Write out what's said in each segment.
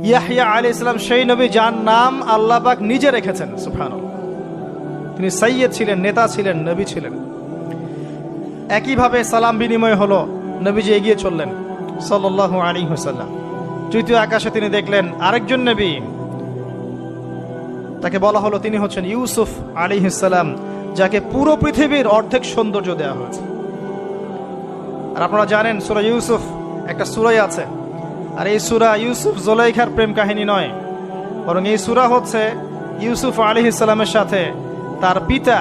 ইয়াহইয়া আলাইহিস সালাম সেই নবী যার নাম আল্লাহ পাক নিজে রেখেছেন, সুবহানাল্লাহ। তিনি সাইয়্যিদ ছিলেন, নেতা ছিলেন, নবী ছিলেন। একইভাবে সালাম বিনিময় হলো, নবীজি এগিয়ে চললেন সাল্লাল্লাহু আলাইহি ওয়াসাল্লাম। তৃতীয় আকাশে তিনি দেখলেন আরেকজন নবী, তাকে বলা হলো তিনি হচ্ছেন ইউসুফ আলাইহিস সালাম, যাকে পুরো পৃথিবীর অর্ধেক সৌন্দর্য দেওয়া হয়েছে। আর আপনারা জানেন সূরা ইউসুফ একটা সূরাই আছে, আর এই সূরা ইউসুফ জুলাইখার প্রেম কাহিনী নয়, বরং এই সূরা হচ্ছে ইউসুফ আলাইহিস সালামের সাথে তার পিতা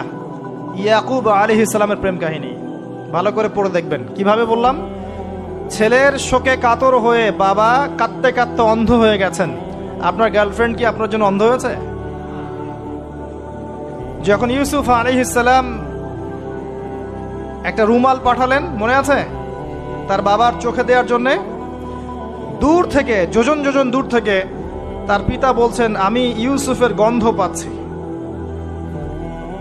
ইয়াকুব আলাইহিস সালামের প্রেম কাহিনী। ভালো করে পড়ে দেখবেন। কিভাবে বললাম? ছেলের শোকে কাতর হয়ে বাবা কাঁদতে কাঁদতে অন্ধ হয়ে গেছেন। আপনার গার্লফ্রেন্ড কি আপনার জন্য অন্ধ হয়েছে? যখন ইউসুফ আলাইহিস সালাম একটা রুমাল পাঠালেন, মনে আছে, তার বাবার চোখে দেওয়ার জন্যে, দূর থেকে যোজন যোজন দূর থেকে তার পিতা বলছেন আমি ইউসুফের গন্ধ পাচ্ছি।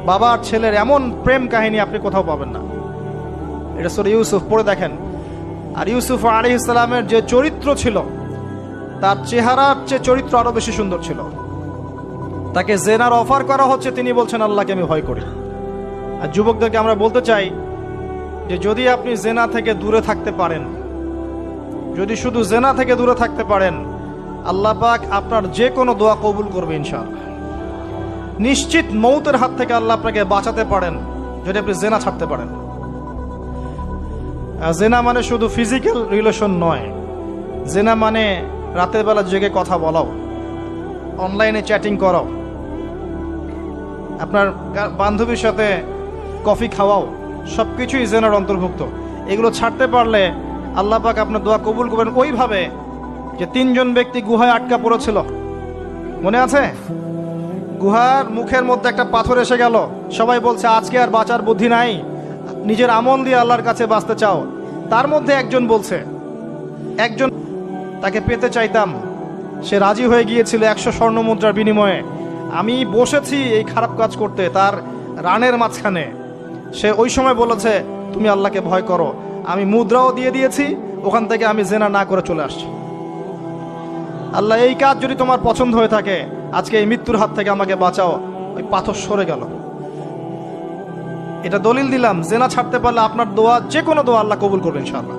বাবার ছেলের এমন প্রেম কাহিনী আপনি কোথাও পাবেন না। এটা সূরা ইউসুফ, পড়ে দেখেন। আর ইউসুফ আলাইহিস সালামের যে চরিত্র ছিল, তার চেহারার চেয়ে চরিত্র আরো বেশি সুন্দর ছিল। তাকে জেনার অফার করা হচ্ছে, তিনি বলছেন আল্লাহকে আমি ভয় করি। আর যুবকদেরকে আমরা বলতে চাই যে যদি আপনি জেনা থেকে দূরে থাকতে পারেন, যদি শুধু জেনা থেকে দূরে থাকতে পারেন, আল্লাহ পাক আপনার যে কোনো দোয়া কবুল করবে ইনশাআল্লাহ। নিশ্চিত মৌতের হাত থেকে আল্লাহ আপনাকে বাঁচাতে পারেন যদি আপনি জেনা ছাড়তে পারেন। জেনা মানে শুধু ফিজিক্যাল রিলেশন নয়, জেনা মানে রাতের বেলা জেগে কথা বলাও, অনলাইনে চ্যাটিং করাও, আপনার বান্ধবীর সাথে কফি খাওয়াও, সবকিছুই জেনার অন্তর্ভুক্ত। এগুলো ছাড়তে পারলে আল্লাহ পাক আপনার দোয়া কবুল করবেন। ওইভাবে যে তিনজন ব্যক্তি গুহায় আটকা পড়েছিল, মনে আছে? গুহার মুখের মধ্যে একটা পাথর এসে গেল, সবাই বলছে আজকে আর বাঁচার বুদ্ধি নাই, নিজের আমল দিয়ে আল্লাহর কাছে বাঁচতে চাও। তার মধ্যে একজন বলছে, একজন তাকে পেতে চাইতাম, সে রাজি হয়ে গিয়েছিল 100 স্বর্ণ মুদ্রার বিনিময়ে। আমি বসেছি এই খারাপ কাজ করতে তার রানের মাঝখানে, সে ওই সময় বলেছে তুমি আল্লাহকে ভয় করো। আমি মুদ্রাও দিয়ে দিয়েছি, ওখান থেকে আমি জেনা না করে চলে আসছি। আল্লাহ এই কাজ যদি তোমার পছন্দ হয়ে থাকে, আজকে এই মৃত্যুর হাত থেকে আমাকে বাঁচাও। ওই পাথর সরে গেল। এটা দলিল দিলাম, জেনা ছাড়তে পারলে আপনার দোয়া, যে কোনো দোয়া আল্লাহ কবুল করবেন ইনশাআল্লাহ।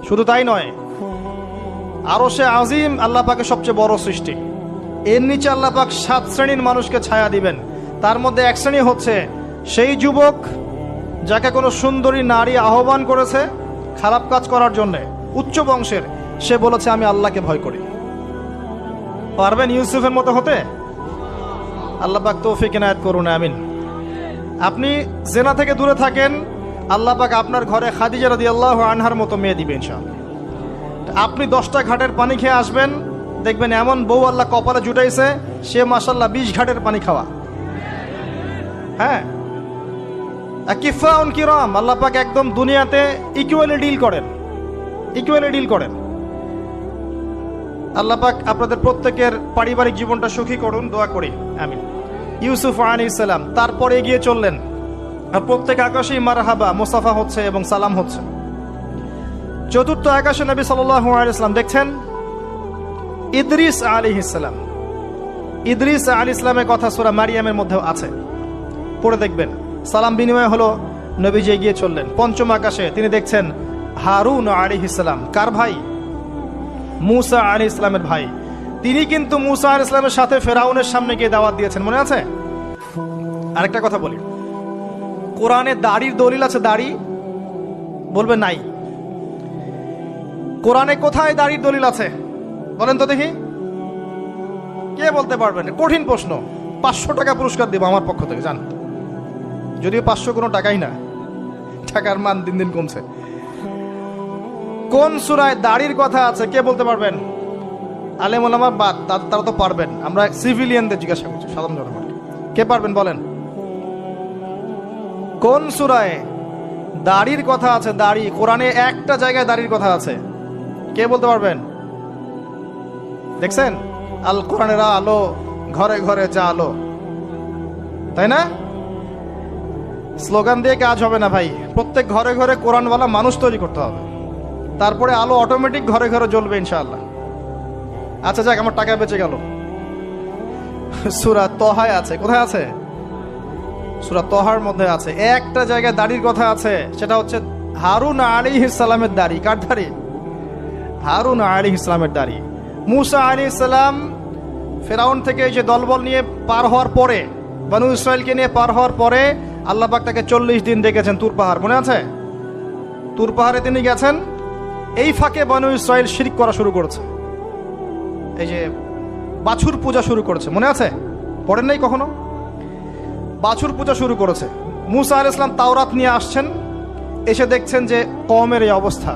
শুধু তাই নয়, আরশে আজিম আল্লাহ পাকের সবচেয়ে বড় সৃষ্টি, এর নিচে আল্লাহ পাক 7 শ্রেণীর মানুষকে ছায়া দিবেন। তার মধ্যে এক শ্রেণী হচ্ছে সেই যুবক যাকে কোনো সুন্দরী নারী আহ্বান করেছে খারাপ কাজ করার জন্যে, উচ্চ বংশের, সে বলেছে আমি আল্লাহকে ভয় করি। পারবেন ইউসুফের মতো হতে? আল্লাহ পাক তৌফিক ইনায়াত করুন, আমিন। আপনি জেনা থেকে দূরে থাকেন, আল্লাহ পাক আপনার ঘরে খাদিজা রাদিয়াল্লাহু আনহার মতো মেয়ে দিবেন ইনশাআল্লাহ। আপনি 10টা ঘাটের পানি খেয়ে আসবেন, দেখবেন এমন বউ আল্লাহ কপালে জুটাইছে, সে মাশাআল্লাহ 20 ঘাটের পানি খাওয়া। হ্যাঁ, কিফাউন কিরাম, আল্লাহ পাক একদম দুনিয়াতে ইকুয়ালি ডিল করেন, ইকুয়ালি ডিল করেন। আল্লাহ পাক আপনাদের প্রত্যেকের পারিবারিক জীবনটা সুখী করুন, দোয়া করি, আমিন। ইউসুফ আলাইহিস সালাম তারপরে এগিয়ে চললেন, আর প্রত্যেক আকাশেই মারহাবা মুসাফা হচ্ছে এবং সালাম হচ্ছে। চতুর্থ আকাশে নবী সাল্লাল্লাহু আলাইহি ওয়াসাল্লাম দেখছেন ইদ্রিস আলাইহিস সালাম। ইদ্রিস আলাইহিস সালামের কথা সূরা মারিয়ামের মধ্যেও আছে, পড়ে দেখবেন। সালাম বিনিময় হলো, নবীজি এগিয়ে চললেন। পঞ্চম আকাশে তিনি দেখছেন হারুন আলাইহিস সালাম। কার ভাই? মুসা আলাইহিস সালামের ভাই। তিনি কিন্তু মুসা আলাইহিস সালামের সাথে ফেরাউনের সামনে গিয়ে দাওয়াত দিয়েছেন, মনে আছে? আরেকটা কথা বলি, কোরআনে দাড়ির দলিল আছে? দাড়ি বলবে নাই। কোরআনে কোথায় দাড়ির দলিল আছে বলেন তো দেখি, কে বলতে পারবেন? কঠিন প্রশ্ন। 500 টাকা পুরস্কার দেব আমার পক্ষ থেকে, জান। যদিও 500 কোনো টাকাই না, টাকার মান দিন দিন কমছে। কোন সূরায় দাড়ির কথা আছে কে বলতে পারবেন? আলেম ওলামা বাদ, তারা তো পারবেন। আমরা সিভিলিয়ানদের জিজ্ঞাসা করছি, সাধারণ জনগণ, কে পারবেন বলেন? কোন সূরায় দাড়ির কথা আছে? দাড়ি কোরআনে একটা জায়গায় দাড়ির কথা আছে, কে বলতে পারবেন? দেখছেন, আল কোরআনের আলো ঘরে ঘরে যা আলো, তাই না? স্লোগান দিয়ে কাজ হবে না ভাই, প্রত্যেক ঘরে ঘরে কোরআনওয়ালা মানুষ তৈরি করতে হবে, তারপরে আলো অটোমেটিক ঘরে ঘরে জ্বলবে ইনশাআল্লাহ। আচ্ছা যাক, আমার টাকা বেঁচে গেল। সূরা তহায় আছে। কোথায় আছে? সূরা তহার মধ্যে আছে। একটা জায়গায় দাড়ির কথা আছে, সেটা হচ্ছে হারুন আলাইহিস সালামের দাড়ি। কার দাড়ি? হারুন আলাইহিস সালামের দাড়ি। মুসা আলাইহিস সালাম ফেরাউন থেকে যে দলবল নিয়ে পার হওয়ার পরে, বনু ইসরায়েলকে নিয়ে পার হওয়ার পরে আল্লাহ পাক তাকে 40 দিন ডেকেছেন তুর পাহাড়, মনে আছে? তুর পাহাড়ে তিনি গেছেন। এই ফাঁকে বনু ইসরায়েল শিরক করা শুরু করেছে, এই যে বাছুর পূজা শুরু করেছে, মনে আছে? পড়েন নাই কখনো? বাছুর পূজা শুরু করেছে। মুসা আলাইহিস সালাম তাওরাত নিয়ে আসছেন, এসে দেখছেন যে কওমের এই অবস্থা।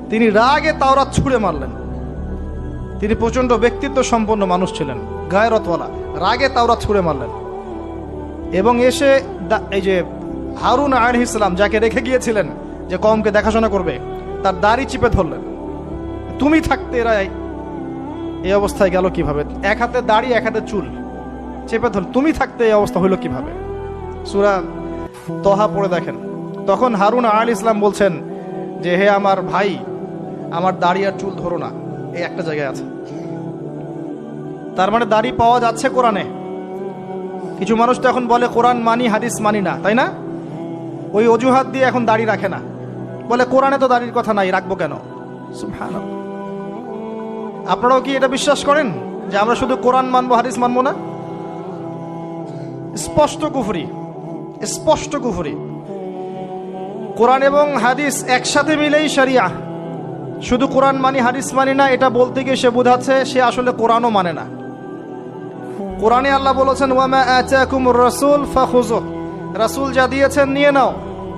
তিনি রাগে তাওরাত ছুঁড়ে মারলেন। তিনি প্রচন্ড ব্যক্তিত্ব সম্পন্ন মানুষ ছিলেন, গায়রতওয়ালা। রাগে তাওরাত ছুঁড়ে মারলেন এবং এসে এই যে হারুন আলাইহিস সালাম যাকে রেখে গিয়েছিলেন যে কওমকে দেখাশোনা করবে, তার দাড়ি চিপে ধরলেন। তুমি থাকতে এরা এই অবস্থায় গেল কিভাবে? এক হাতে দাড়ি, এক হাতে চুল চেপে ধরল। তুমি থাকতে এই অবস্থা হইল কিভাবে? সূরা তহা পড়ে দেখেন। তখন হারুন আলাইহিস সালাম বলছেন যে হে আমার ভাই, আমার দাড়ি আর চুল ধরো না, এই একটা জায়গায় আছে। তার মানে দাড়ি পাওয়া যাচ্ছে কোরআনে। কিছু মানুষ তো এখন বলে কোরআন মানি, হাদিস মানি না, তাই না? ওই অজুহাত দিয়ে এখন দাড়ি রাখে না, বলে কোরআনে তো দাড়ির কথা নাই, রাখবো কেন? সুবহানাল্লাহ। আপনারাও কি এটা বিশ্বাস করেন যে আমরা শুধু কোরআন মানবো, হাদিস মানবো না? স্পষ্ট কুফরি, স্পষ্ট কুফরি। কোরআন এবং হাদিস একসাথে মিলেই শরিয়া। শুধু কোরআন মানি, হাদিস মানি না, এটা বলতে গিয়ে সে বোঝাচ্ছে সে আসলে কোরআনও মানে না। কোরআনে আল্লাহ বলেছেন ওয়ামা আতাকুমুর রাসূল ফাখুযুহ, রাসূল যা দিয়েছেন নিয়ে নাও।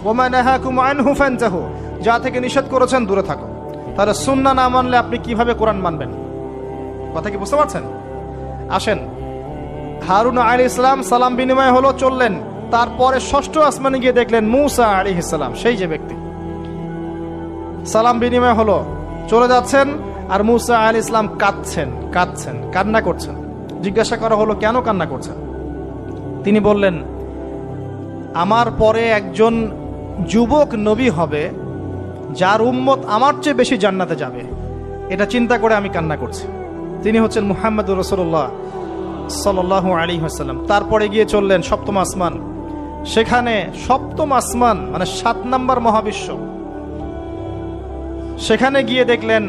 ওয়ামা নাহাকুম আনহু ফানতাহু, যা থেকে নিষেধ করেছেন দূরে থাকো। তাহলে সুন্নাহ না মানলে আপনি কিভাবে কোরআন মানবেন? কথা কি বুঝতে পারছেন? আসেন, হারুন আলাইহিস সালাম সালাম বিনিময় হলো, চললেন। তারপরে ষষ্ঠ আসমানে গিয়ে দেখলেন মুসা আলাইহিস সালাম, সেই যে ব্যক্তি। সালাম বিনিময় হলো, চলে যাচ্ছেন, আর মুসা আলাইহিস সালাম কাঁদছেন, কান্না করছেন। জিজ্ঞাসা করা হলো কেন কান্না করছেন? তিনি বললেন আমার পরে একজন যুবক নবী হবে যার উম্মত আমার চেয়ে বেশি জান্নাতে যাবে, এটা চিন্তা করে আমি কান্না করছি। তিনি হচ্ছেন মুহাম্মদুর রাসূলুল্লাহ সাল্লাল্লাহু আলাইহি ওয়াসাল্লাম। তারপরে গিয়ে চললেন সপ্তম আসমান। সেখানে সপ্তম আসমান মানে 7 নম্বর মহাবিশ্ব। সেখানে গিয়ে দেখলেন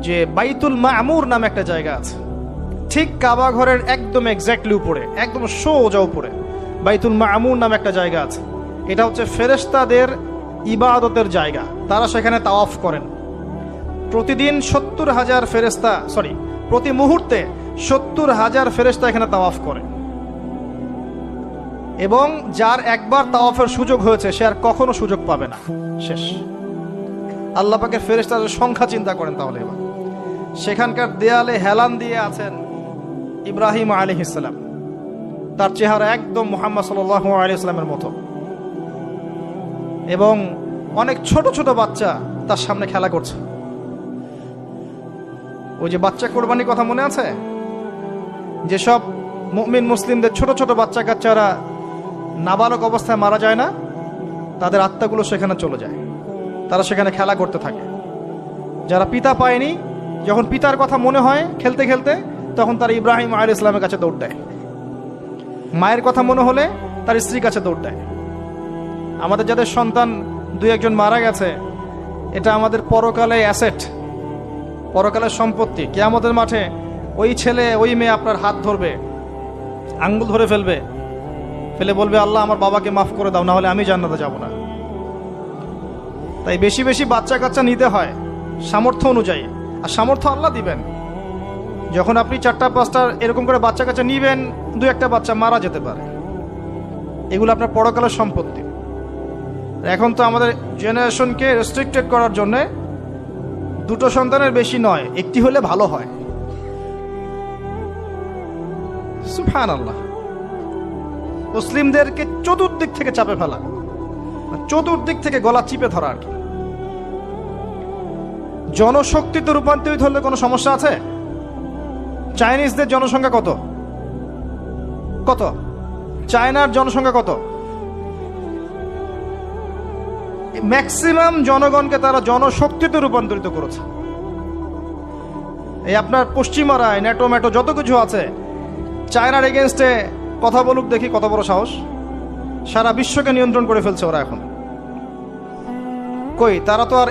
যে বাইতুল মামুর নামে একটা জায়গা আছে, ঠিক কাবা ঘরের একদম এক্স্যাক্টলি উপরে, একদম সোজা উপরে বাইতুল মামুর নামে একটা জায়গা আছে। এটা হচ্ছে ফেরেশতাদের ইবাদতের জায়গা, তারা সেখানে তাওয়াফ করেন। প্রতিদিন 70,000 ফেরেশতা, প্রতি মুহূর্তে 70,000 ফেরেশতা এখানে তাওয়াফ করে। এবং যার একবার তাওয়াফের সুযোগ হয়েছে সে আর কখনো সুযোগ পাবে না, শেষ। আল্লাহ পাকের ফেরেশতাদের সংখ্যা চিন্তা করেন তাহলে। এবার সেখানকার দেয়ালে হেলান দিয়ে আছেন ইব্রাহিম আলাইহিস সালাম। তার চেহারা একদম মুহাম্মদ সাল্লাল্লাহু আলাইহি ওয়াসাল্লামের মতো। এবং অনেক ছোট ছোট বাচ্চা তার সামনে খেলা করছে। ওই যে বাচ্চা কোরবানির কথা মনে আছে? যেসব মুমিন মুসলিমদের ছোট ছোট বাচ্চা কাচ্চারা নাবালক অবস্থায় মারা যায় না, তাদের আত্মাগুলো সেখানে চলে যায়, তারা সেখানে খেলা করতে থাকে। যারা পিতা পায়নি, যখন পিতার কথা মনে হয় খেলতে খেলতে, তখন তারা ইব্রাহিম আলাইহিস সালামের কাছে দৌড় দেয়। মায়ের কথা মনে হলে তার স্ত্রীর কাছে দৌড় দেয়। আমাদের যাদের সন্তান 2-1জন মারা গেছে, এটা আমাদের পরকালে অ্যাসেট, পরকালের সম্পত্তি। কিয়ামতের মাঠে ওই ছেলে ওই মেয়ে আপনার হাত ধরবে, আঙ্গুল ধরে ফেলে বলবে আল্লাহ আমার বাবাকে মাফ করে দাও, না হলে আমি জান্নাতে যাব না। তাই বেশি বেশি বাচ্চা কাচ্চা নিতে হয় সামর্থ্য অনুযায়ী, আর সামর্থ্য আল্লাহ দিবেন। যখন আপনি 4টা-5টা এরকম করে বাচ্চা কাচ্চা নিবেন, 2-1টা বাচ্চা মারা যেতে পারে, এগুলো আপনার পরকালের সম্পত্তি। এখন তো আমাদের জেনারেশনকে রেস্ট্রিক্টেড করার জন্য 2টো সন্তানের বেশি নয়, 1টি হলে ভালো হয়। সুবহানাল্লাহ। মুসলিমদেরকে চতুর্দিক থেকে চাপে ফেলা, চতুর্দিক থেকে গলা চিপে ধরা আর কি। জনশক্তিতে রূপান্তরিত হলে কোনো সমস্যা আছে? চাইনিজদের জনসংখ্যা কত? চায়নার জনসংখ্যা কত? ম্যাক্সিমাম জনগণকে তারা জনশক্তিতে রূপান্তরিত করেছে। এই আপনার পশ্চিমারা ন্যাটো ম্যাটো যত কিছু আছে, চায়নার এগেনস্টে কথা বলুক দেখি কত বড় সাহস। সারা বিশ্বকে নিয়ন্ত্রণ করে ফেলছে ওরা এখন। কই তারা তো আর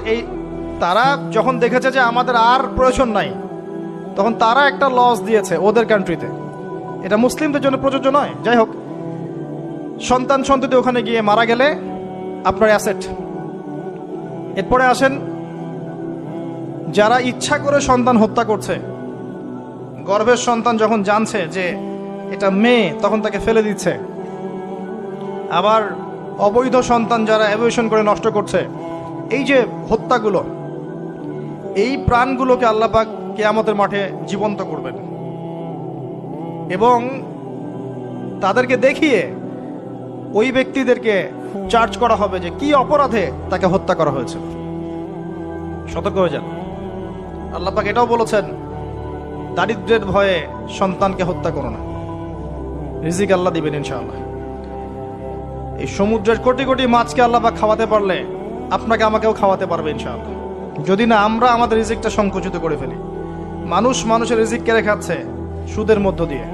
তারা যখন দেখেছে যে আমাদের আর প্রয়োজন নাই, তখন তারা একটা লস দিয়েছে ওদের কান্ট্রিতে। এটা মুসলিমদের জন্য প্রযোজ্য নয়। যাই হোক, সন্তান সন্ততি ওখানে গিয়ে মারা গেলে আপনার অ্যাসেট। এরপরে আসেন যারা ইচ্ছা করে সন্তান হত্যা করছে, গর্ভের সন্তান যখন জানছে যে এটা মেয়ে তখন তাকে ফেলে দিচ্ছে। আবার অবৈধ সন্তান যারা অ্যাবর্শন করে নষ্ট করছে, এই যে হত্যাগুলো, এই প্রাণগুলোকে আল্লাহ পাক কিয়ামতের মাঠে জীবন্ত করবেন এবং তাদেরকে দেখিয়ে ওই ব্যক্তিদেরকে চার্জ করা হবে যে কি অপরাধে তাকে হত্যা করা হয়েছে। সতর্ক হয়ে যান। আল্লাহ পাক এটাও বলেছেন, দারিদ্র্যের ভয়ে সন্তানকে হত্যা করো না, রিজিক আল্লাহ দিবেন ইনশাআল্লাহ। এই সমুদ্রের কোটি কোটি মাছকে আল্লাহ পাক খাওয়াতে পারলে আপনাকে আমাকেও খাওয়াতে পারবে ইনশাআল্লাহ, যদি না আমরা আমাদের রিজিকটা সংকুচিত করে ফেলি। মানুষ মানুষের রিজিক কেড়ে খাচ্ছে সুদের মধ্য দিয়ে।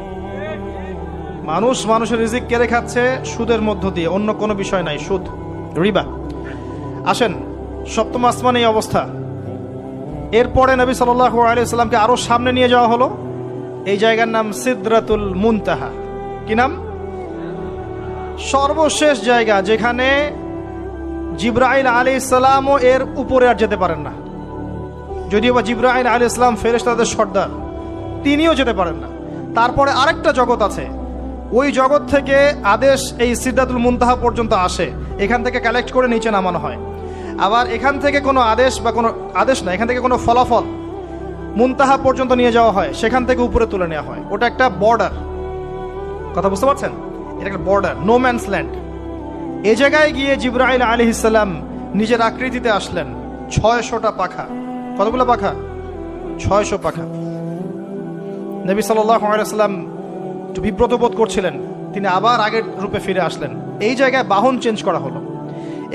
মানুষ মানুষের রিজিক কেড়ে খাচ্ছে সুদের মধ্য দিয়ে, অন্য কোনো বিষয় নাই, সুদ, রিবা। আসেন, সপ্তম আসমানে এই অবস্থা। এরপরে নবী সাল্লাল্লাহু আলাইহি ওয়াসাল্লামকে আরো সামনে নিয়ে যাওয়া হলো। এই জায়গার নাম সিদরাতুল মুনতাহা। কি নাম? সর্বশেষ জায়গা, যেখানে জিবরাইল আলাইহিস সালামও এর উপরে আর যেতে পারেন না। যদিও বা জিবরাইল আলাইহিস সালাম ফেরেশতাদের সর্দার, তিনিও যেতে পারেন না। তারপরে আরেকটা জগৎ আছে, ওই জগৎ থেকে আদেশ এই সিদরাতুল মুনতাহা পর্যন্ত আসে, এখান থেকে কালেক্ট করে নিচে নামানো হয়। আবার এখান থেকে কোনো আদেশ বা কোনো আদেশ না, এখান থেকে কোনো ফলাফল মুনতাহা পর্যন্ত নিয়ে যাওয়া হয়, সেখান থেকে উপরে তুলে নেওয়া হয়। ওটা একটা বর্ডার, কথা বুঝতে পারছেন? এটা একটা বর্ডার, নো ম্যানস ল্যান্ড। এ জায়গায় গিয়ে জিবরাইল আলাইহিস সালাম নিজের আকৃতিতে আসলেন। 600টা পাখা। কতগুলো পাখা? 600 পাখা। নবী সাল্লাল্লাহু আলাইহি ওয়াসাল্লাম একটু বিব্রত বোধ করছিলেন, তিনি আবার আগের রূপে ফিরে আসলেন। এই জায়গায় বাহন চেঞ্জ করা হলো।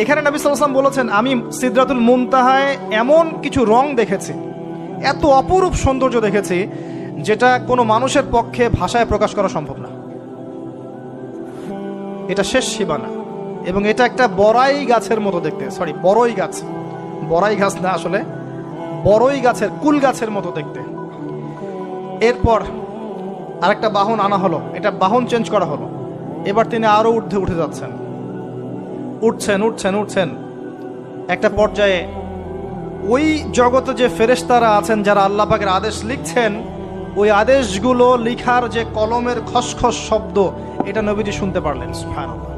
এখানে নবী সাল্লাল্লাহু আলাইহি ওয়াসাল্লাম বলেছেন, আমি সিদরাতুল মুনতাহায় এমন কিছু রং দেখেছি, এত অপরূপ সৌন্দর্য দেখেছি, যেটা কোনো মানুষের পক্ষে ভাষায় প্রকাশ করা সম্ভব না। এটা শেষ সীমানা এবং এটা একটা বড়াই গাছের মতো দেখতে। সরি, বড়ই গাছ, বড়াই গাছ না, আসলে বড়ই গাছের, কুল গাছের মতো দেখতে। এরপর আরেকটা বাহন আনা হলো, এটা বাহন চেঞ্জ করা হলো। এবার তিনি আরো ঊর্ধ্বে উঠে যাচ্ছেন, উঠছেন উঠছেন উঠছেন। একটা পর্যায়ে ওই জগতে যে ফেরেশতারা আছেন যারা আল্লাহ পাকের আদেশ লিখছেন, ওই আদেশগুলো লিখার যে কলমের খসখস শব্দ, এটা নবীজি শুনতে পারলেন। সুবহানাল্লাহ।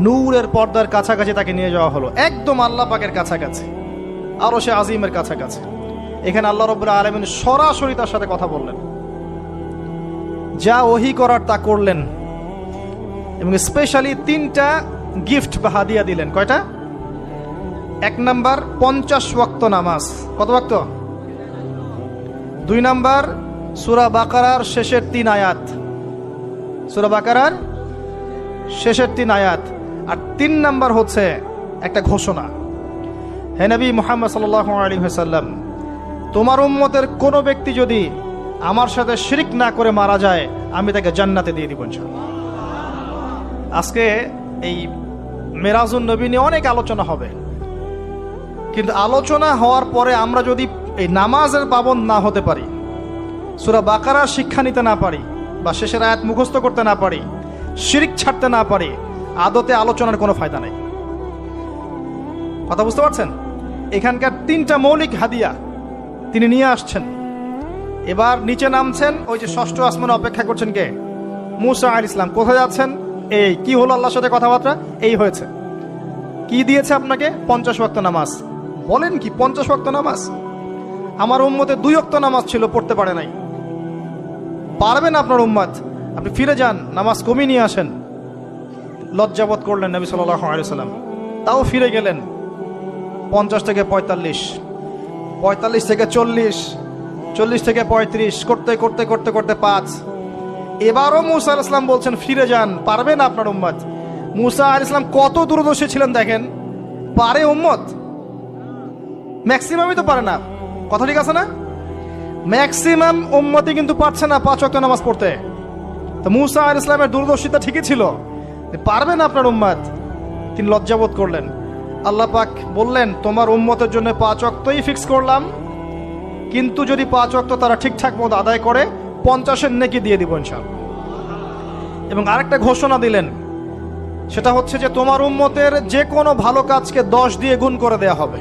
নূরের পর্দার কাছাকাছি তাকে নিয়ে যাওয়া হলো, একদম আল্লাহ পাকের কাছাকাছি, আরো সে আজিমের কাছাকাছি। এখানে আল্লাহ রাব্বুল আলামিন সরাসরি তার সাথে কথা বললেন, যা ওহী করার তা করলেন এবং স্পেশালি 3টা গিফট বা হাদিয়া দিলেন। কয়টা? 1 নাম্বার 50 ওয়াক্ত নামাজ। কত ওয়াক্ত? 2 নাম্বার সূরা বাকারার শেষের 3 আয়াত, সূরা বাকারার শেষের 3 আয়াত। আর 3 নাম্বার হচ্ছে একটা ঘোষণা, হে নবী মুহাম্মদ সাল্লাল্লাহু আলাইহি ওয়াসাল্লাম, তোমার উম্মতের কোনো ব্যক্তি যদি আমার সাথে শিরক না করে মারা যায়, আমি তাকে জান্নাতে দিয়ে দিব ইনশাআল্লাহ। আজকে এই মেরাজুন নবী নিয়ে অনেক আলোচনা হবে, কিন্তু আলোচনা হওয়ার পরে আমরা যদি এই নামাজের পাবন্দ না হতে পারি, সূরা বাকারার শিক্ষা নিতে না পারি, বা শেষের আয়াত মুখস্থ করতে না পারি, শিরক ছাড়তে না পারি, আদতে আলোচনার কোনো ফায়দা নেই। কথা বুঝতে পারছেন? এখানকার 3টা মৌলিক হাদিয়া তিনি নিয়ে আসছেন। এবার নিচে নামছেন, ওই যে 6ষ্ঠ আসমানে অপেক্ষা করছেন কে? মুসা আলাইহিস সালাম। কোথায় যাচ্ছেন? এই কি হলো আল্লাহর সাথে কথাবার্তা, এই হয়েছে। কি দিয়েছে আপনাকে? 50 ওয়াক্ত নামাজ। বলেন কি 50 ওয়াক্ত নামাজ? আমার উম্মতে 2 ওয়াক্ত নামাজ ছিল, পড়তে পারে নাই। পারবেন আপনার উম্মত, আপনি ফিরে যান, নামাজ কমিয়ে নিয়ে আসেন। লজ্জাবোধ করলেন নবী সাল্লাল্লাহু আলাইহি ওয়াসাল্লাম, তাও ফিরে গেলেন। 50 থেকে 45, 45 থেকে 40, 40 থেকে 35, করতে করতে করতে করতে 5। এবারও মুসা আলাইহিস সালাম বলছেন ফিরে যান, পারবেন আপনার উম্মত। মুসা আলাইহিস সালাম কত দূরদর্শী ছিলেন দেখেন, পারে উম্মত? ম্যাক্সিমামই তো পারে না। কথা ঠিক আছে না? ম্যাক্সিমাম উম্মতি কিন্তু পারছে না 5 ওয়াক্ত নামাজ পড়তে। তো মুসা আলাইহিস সালামের দূরদর্শিতা ঠিকই ছিল, পারবেন আপনার উম্মত। তিনি লজ্জাবোধ করলেন। আল্লাহ পাক বললেন, তোমার উম্মতের জন্য 5 ওয়াক্তই ফিক্স করলাম, কিন্তু যদি 5 ওয়াক্ত তারা ঠিকঠাক মতো আদায় করে 50-এর নেকি দিয়ে দিব ইনশাআল্লাহ। এবং আরেকটা ঘোষণা দিলেন, সেটা হচ্ছে যে তোমার উম্মতের যে কোনো ভালো কাজকে 10 দিয়ে গুণ করে দেয়া হবে।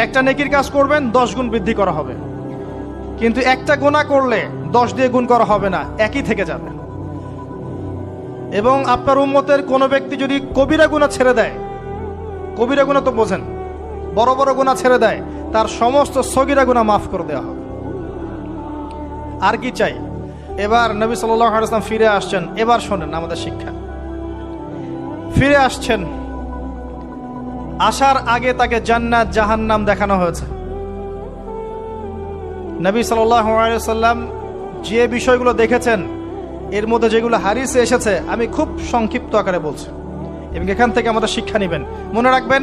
একটা নেকির কাজ করবেন 10 গুণ বৃদ্ধি করা হবে, কিন্তু একটা গুনাহ করলে 10 দিয়ে গুণ করা হবে না, একই থেকে যাবে। এবং আপনার উম্মতের কোনো ব্যক্তি যদি কবিরা গুনাহ ছেড়ে দেয়, কবিরা গুনাহ তো বোঝেন, বড় বড় গুনাহ ছেড়ে দেয়, তার সমস্ত সগীরা গুনাহ মাফ করে দেওয়া হবে। আর কি চাই? এবার নবী সাল্লাল্লাহু আলাইহি ওয়াসাল্লাম ফিরে আসছেন। এবার শোনেন আমাদের শিক্ষা। ফিরে আসছেন, আসার আগে তাকে জান্নাত জাহান্নাম দেখানো হয়েছে। নবী সাল্লাল্লাহু আলাইহি ওয়াসাল্লাম যে বিষয়গুলো দেখেছেন, এর মধ্যে যেগুলো হাদিসে এসেছে আমি খুব সংক্ষিপ্ত আকারে বলছি, এবং এখান থেকে আমাদের শিক্ষা নেবেন। মনে রাখবেন,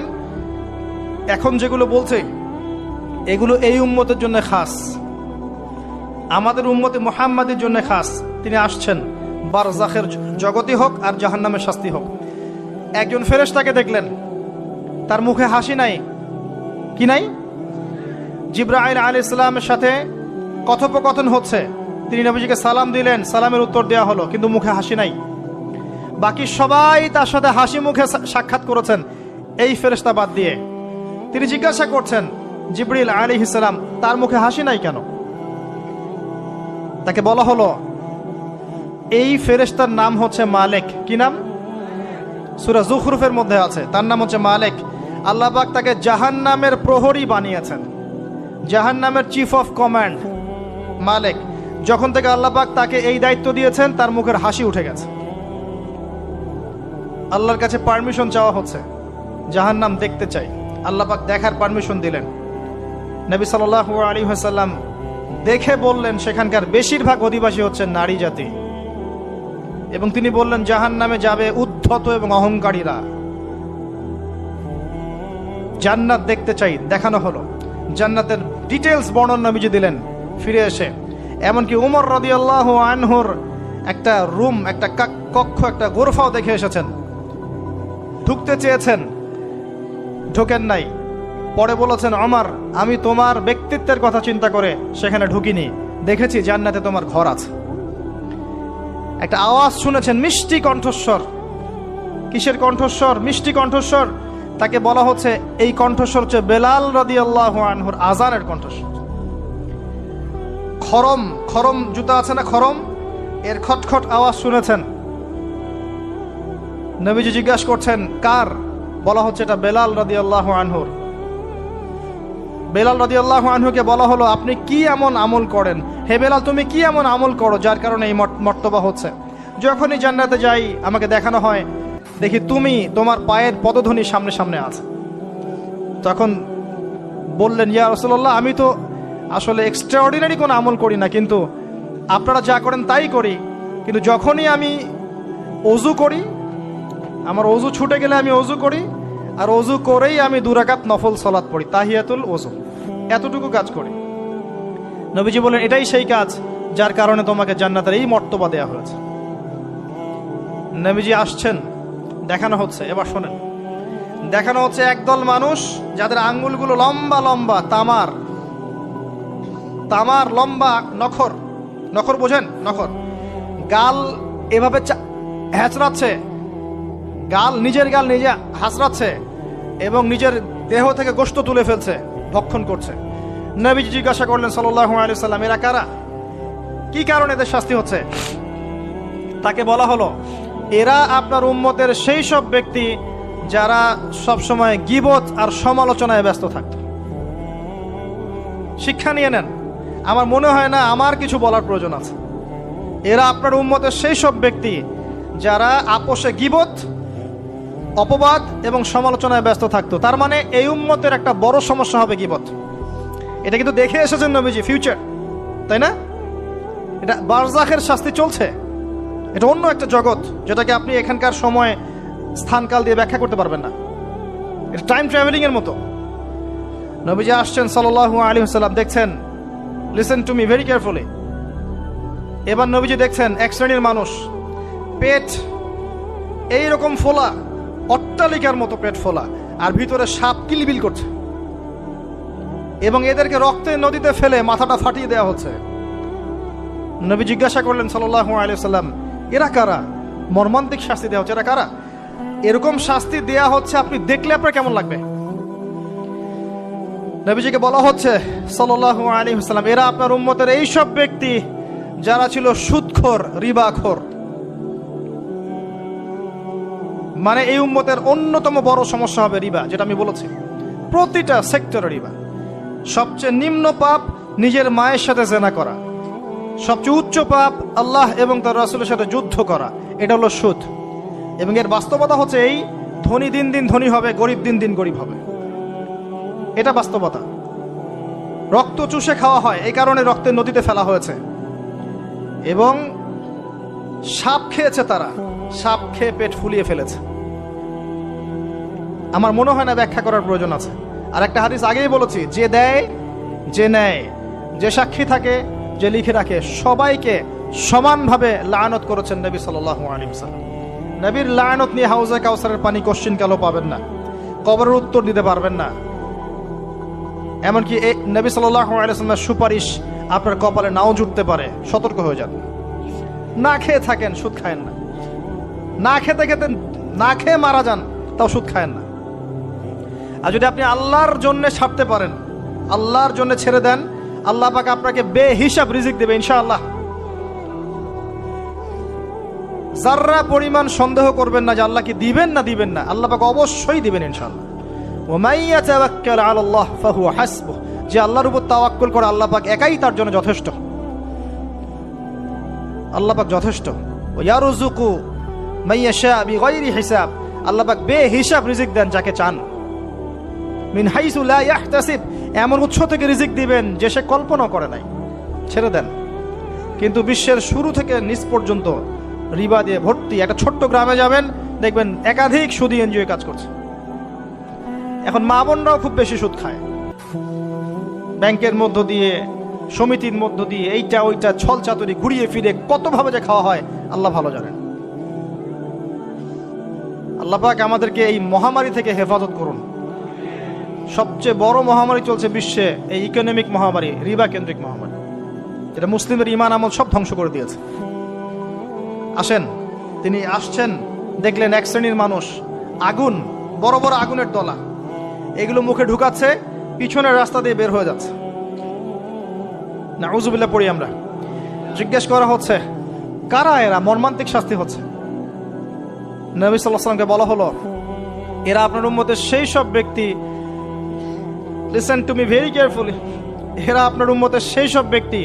এখন যেগুলো বলছে এগুলো এই উম্মতের জন্য খাস, আমাদের উম্মতে মুহাম্মাদের জন্য খাস। তিনি আসছেন, বারজাখের জগতি হোক আর জাহান্নামের শাস্তি হোক। একজন ফেরেশতাকে দেখলেন, তার মুখে হাসি নাই। কি নাই? জিবরাইল আলাইহিস সালামের সাথে কথোপকথন হচ্ছে, তিনি নবীজিকে সালাম দিলেন, সালামের উত্তর দেওয়া হলো, কিন্তু মুখে হাসি নাই। বাকি সবাই তার সাথে হাসি মুখে সাক্ষাৎ করেছেন, এই ফেরেশতা বাদ দিয়ে। তিনি জিজ্ঞাসা করছেন জিবরিল আলাইহিস সালাম, তার মুখে হাসি নাই কেন? তাকে বলা হলো, এই ফেরেশতার নাম হচ্ছে মালিক। কি নাম? সূরা যুখরুফের মধ্যে আছে, তার নাম হচ্ছে মালিক। আল্লাহ পাক তাকে জাহান্নামের প্রহরী বানিয়েছেন, জাহান্নামের চিফ অফ কমান্ড মালিক। যখন থেকে আল্লাহ পাক তাকে এই দায়িত্ব দিয়েছেন, তার মুখের হাসি উঠে গেছে। আল্লাহর কাছে পারমিশন চাওয়া হচ্ছে, জাহান্নাম দেখতে চাই। আল্লাহ পাক দেখার পারমিশন দিলেন। নবী সাল্লাল্লাহু আলাইহি ওয়াসাল্লাম দেখে বললেন, সেখানকার বেশিরভাগ অধিবাসী হচ্ছে নারী জাতি, এবং তিনি বললেন জাহান্নামে যাবে উদ্ধত এবং অহংকারীরা। জান্নাত দেখতে চাই, দেখানো হলো। জান্নাতের ডিটেলস বর্ণনা নবীজি দিলেন ফিরে এসে। এমনকি উমর রাদিয়াল্লাহু আনহুর একটা রুম, একটা কক্ষ, একটা গোরফাও দেখে এসেছেন। ঢুকতে চেয়েছেন, ঢোকেন নাই। পরে বলেছেন, ওমর, আমি তোমার ব্যক্তিত্বের কথা চিন্তা করে সেখানে ঢুকিনি, দেখেছি জান্নাতে তোমার ঘর আছে। একটা আওয়াজ শুনেছেন, মিষ্টি কণ্ঠস্বর। কিসের কণ্ঠস্বর? মিষ্টি কণ্ঠস্বর। তাকে বলা হচ্ছে, এই কণ্ঠস্বর হচ্ছে বেলাল রাদিয়াল্লাহু আনহুর আযানের কণ্ঠস্বর। খরম, খরম জুতা আছে না, খরম, এর খটখট আওয়াজ শুনেছেন। নবীজি জিজ্ঞাসা করছেন, কার? বলা হচ্ছে এটা বেলাল রাদিয়াল্লাহু আনহুর। বেলাল রাদিয়াল্লাহু আনহুকে বলা হলো, আপনি কি এমন আমল করেন? হে বেলাল, তুমি কি এমন আমল করো যার কারণে এই মর্তবা হচ্ছে? যখনই জান্নাতে যাই আমাকে দেখানো হয়, দেখি তুমি, তোমার পায়ের পদধ্বনি সামনে সামনে আছে। তখন বললেন, ইয়া রাসূলুল্লাহ, আমি তো আসলে এক্সট্রাঅর্ডিনারি কোনো আমল করি না, কিন্তু আপনারা যা করেন তাই করি। কিন্তু যখনই আমি ওযু করি, আমার ওযু ছুটে গেলে আমি ওযু করি, আর ওযু করেই আমি 2 রাকাত নফল সালাত পড়ি, তাহিয়াতুল ওযু। এতটুকু কাজ করি। নবীজি বলেন, এটাই সেই কাজ যার কারণে তোমাকে জান্নাতের এই মর্তবা দেয়া হয়েছে। নবীজি আসছেন, দেখানো হচ্ছে। এবার শোনেন, দেখানো হচ্ছে একদল মানুষ যাদের আঙ্গুলগুলো লম্বা লম্বা, তামার তামার লম্বা নখর। নখর বোঝেন? নখর। গাল এভাবে হ্যাঁচড়াচ্ছে, গাল, নিজের গাল নিজে হাসড়াচ্ছে, এবং নিজের দেহ থেকে গোশত তুলে ফেলছে, ভক্ষণ করছে। নবীজি জিজ্ঞাসা করলেন সাল্লাল্লাহু আলাইহি ওয়াসাল্লাম, এরা কারা? কি কারণে এদের শাস্তি হচ্ছে? তাকে বলা হলো, এরা আপনার উম্মতের সেই সব ব্যক্তি যারা সবসময় গীবত আর সমালোচনায় ব্যস্ত থাকত। শিক্ষা নিয়ে নেন, আমার মনে হয় না আমার কিছু বলার প্রয়োজন আছে। এরা আপনার উম্মতের সেই সব ব্যক্তি যারা আপোষে গীবত, অপবাদ এবং সমালোচনায় ব্যস্ত থাকতো। তার মানে এই উম্মতের একটা বড় সমস্যা হবে গীবত। এটা কিন্তু দেখে এসেছেন নবীজি, ফিউচার, তাই না? এটা বারজাখের শাস্তি চলছে, এটা অন্য একটা জগৎ যেটাকে আপনি এখানকার সময় স্থানকাল দিয়ে ব্যাখ্যা করতে পারবেন না। এটা টাইম ট্রাভেলিং এর মতো। নবীজি আসছেন সাল্লাল্লাহু আলাইহি ওয়াসাল্লাম, দেখছেন listen to me very carefully. এবার নবীজি দেখছেন এক শ্রেণীর মানুষ, পেট এইরকম ফোলা, অট্টালিকার মতো পেট ফোলা, আর ভিতরে সাপ কিলবিল করছে, এবং এদেরকে রক্তের নদীতে ফেলে মাথাটা ফাটিয়ে দেওয়া হচ্ছে। নবী জিজ্ঞাসা করলেন সাল্লাল্লাহু আলাইহি ওয়াসাল্লাম, এরা কারা? মর্মান্তিক শাস্তি দেওয়া হচ্ছে, এরা কারা? এরকম শাস্তি দেয়া হচ্ছে, আপনি দেখলে আপনার কেমন লাগবে? নবীজিকে বলা হচ্ছে সাল্লাল্লাহু আলাইহি ওয়াসাল্লাম, এরা আপনার উম্মতের এই সব ব্যক্তি যারা ছিল সুদখোর, রিবাখোর। মানে এই উম্মতের অন্যতম বড় সমস্যা হবে রিবা, যেটা আমি বলেছি, প্রতিটা সেক্টরে রিবা। সবচেয়ে নিম্ন পাপ নিজের মায়ের সাথে জেনা করা, সবচেয়ে উচ্চ পাপ আল্লাহ এবং তার রাসূলের সাথে যুদ্ধ করা, এটা হলো সুদ। এবং এর বাস্তবতা হচ্ছে এই, ধনী দিন দিন ধনী হবে, গরিব দিন দিন গরিব হবে, এটা বাস্তবতা। রক্ত চুষে খাওয়া হয়, এই কারণে রক্তের নদীতে ফেলা হয়েছে। এবং সাপ খেয়েছে তারা, সাপ খেয়ে পেট ফুলিয়ে ফেলেছে। আমার মনে হয় না ব্যাখ্যা করার প্রয়োজন আছে। আর একটা হাদিস আগেই বলেছি, যে দেয়, যে নেয়, যে সাক্ষী থাকে, যে লিখে রাখে, সবাইকে সমানভাবে লানত করেছেন নবী সাল্লাল্লাহু আলাইহি ওয়াসাল্লাম। নবীর লানত নিয়ে হাউজে কাউসারের পানি কোশ্চিন কালো পাবেন না, কবরের উত্তর দিতে পারবেন না। এমনকি নবী সাল্লাল্লাহু আলাইহি ওয়াসাল্লামের সুপারিশ আপনার কপালে নাও জুটতে পারে, সতর্ক হয়ে যান। না খেয়ে থাকেন, সুদ খায়েন না। না খেতে খেতে না খেয়ে মারা যান, তাও সুদ খায়েন না। আর যদি আপনি আল্লাহর জন্য ছাড়তে পারেন, আল্লাহর জন্য ছেড়ে দেন, আল্লাহ পাক আপনাকে বেহিসাব রিজিক দেবে ইনশাআল্লাহ। যাররা পরিমাণ সন্দেহ করবেন না যে আল্লাহ কি দিবেন না দিবেন না, আল্লাহ পাক অবশ্যই দিবেন ইনশাআল্লাহ। ওয়া মান ইয়াতাওয়াক্কাল আলাল্লাহ ফাহুয়া হাসবুহ, যে আল্লাহর উপর তাওয়াক্কুল করে আল্লাহ পাক একাই তার জন্য যথেষ্ট। আল্লাহ পাক যথেষ্ট। ওয়া ইয়ারযুকু মান ইয়াশা বিগাইরি হিসাব, আল্লাহ পাক বেহিসাব রিজিক দেন যাকে চান। মিন হাইসু লা ইয়াহতাসিব, এমন উৎস থেকে রিজিক দিবেন যে সে কল্পনা করে নাই। ছেড়ে দেন। কিন্তু বিশ্বের শুরু থেকে নিচ পর্যন্ত রিবা দিয়ে ভর্তি। একটা ছোট্ট গ্রামে যাবেন, দেখবেন একাধিক সুদী এনজিও কাজ করছে। এখন মা বোনরাও খুব বেশি সুদ খায়, ব্যাংকের মধ্য দিয়ে, সমিতির মধ্য দিয়ে, এইটা ওইটা ছল চাতুরি ঘুরিয়ে ফিরে কতভাবে যে খাওয়া হয় আল্লাহ ভালো জানেন। আল্লাহ পাক আমাদেরকে এই মহামারী থেকে হেফাজত করুন। সবচেয়ে বড় মহামারী চলছে বিশ্বে, এই ইকোনমিক মহামারী, রিবা কেন্দ্রিক মহামারী, যেটা মুসলিমের ইমান আমল সব ধ্বংস করে দিয়েছে। আসেন, তিনি আসছেন, দেখলেন এক শ্রেণীর মানুষ আগুন, বড় বড় আগুনের দলা, এগুলো মুখে ঢুকাচ্ছে, পিছনের রাস্তা দিয়ে বের হয়ে যাচ্ছে। নাউযুবিল্লাহ পড়ি আমরা। জিজ্ঞেস করা হচ্ছে কারা এরা, মর্মান্তিক শাস্তি হচ্ছে। নবী সাল্লাল্লাহু আলাইহি ওয়াসাল্লামকে বলা হলো, এরা আপনার উম্মতের সেই সব ব্যক্তি, listen to me very carefully, এরা আপনার উম্মতের সেই সব ব্যক্তি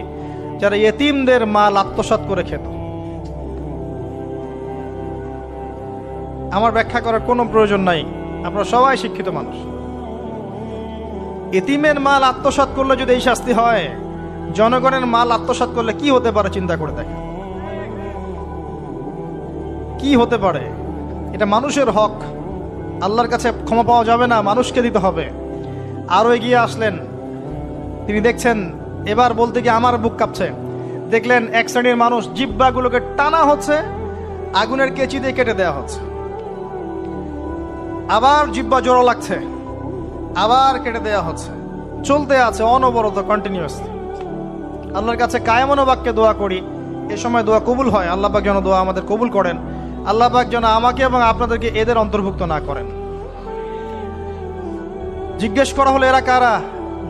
যারা ইয়েতিমদের মাল আত্মসাৎ করে খেত। আমার ব্যাখ্যা করার কোনো প্রয়োজন নাই, আপনারা সবাই শিক্ষিত মানুষ। ইতিমের মাল আত্মসাৎ করলে যদি এই শাস্তি হয়, জনগণের মাল আত্মসাৎ করলে কি হতে পারে চিন্তা করে দেখেন। কি হতে পারে? এটা মানুষের হক, আল্লাহর কাছে ক্ষমা পাওয়া যাবে না, মানুষকে দিতে হবে। আরো এগিয়ে আসলেন, তিনি দেখছেন, এবার বলতে গিয়ে আমার বুক কাঁপছে। দেখলেন এক শ্রেণীর মানুষ, জিহ্বাগুলোকে টানা হচ্ছে, আগুনের কেচি দিয়ে কেটে দেওয়া হচ্ছে, আবার জিহ্বা জোড়া লাগছে, আবার কেটে দেওয়া হচ্ছে, চলতে আছে অনবরত, কন্টিনিউয়াসলি। আল্লাহর কাছে কায়েমান বাক্যে দোয়া করি, এ সময় দোয়া কবুল হয়। আল্লাহ পাক যেন দোয়া আমাদের কবুল করেন, আল্লাহ পাক যেন আমাকে এবং আপনাদেরকে এদের অন্তর্ভুক্ত না করেন। জিজ্ঞেস করা হলো এরা কারা?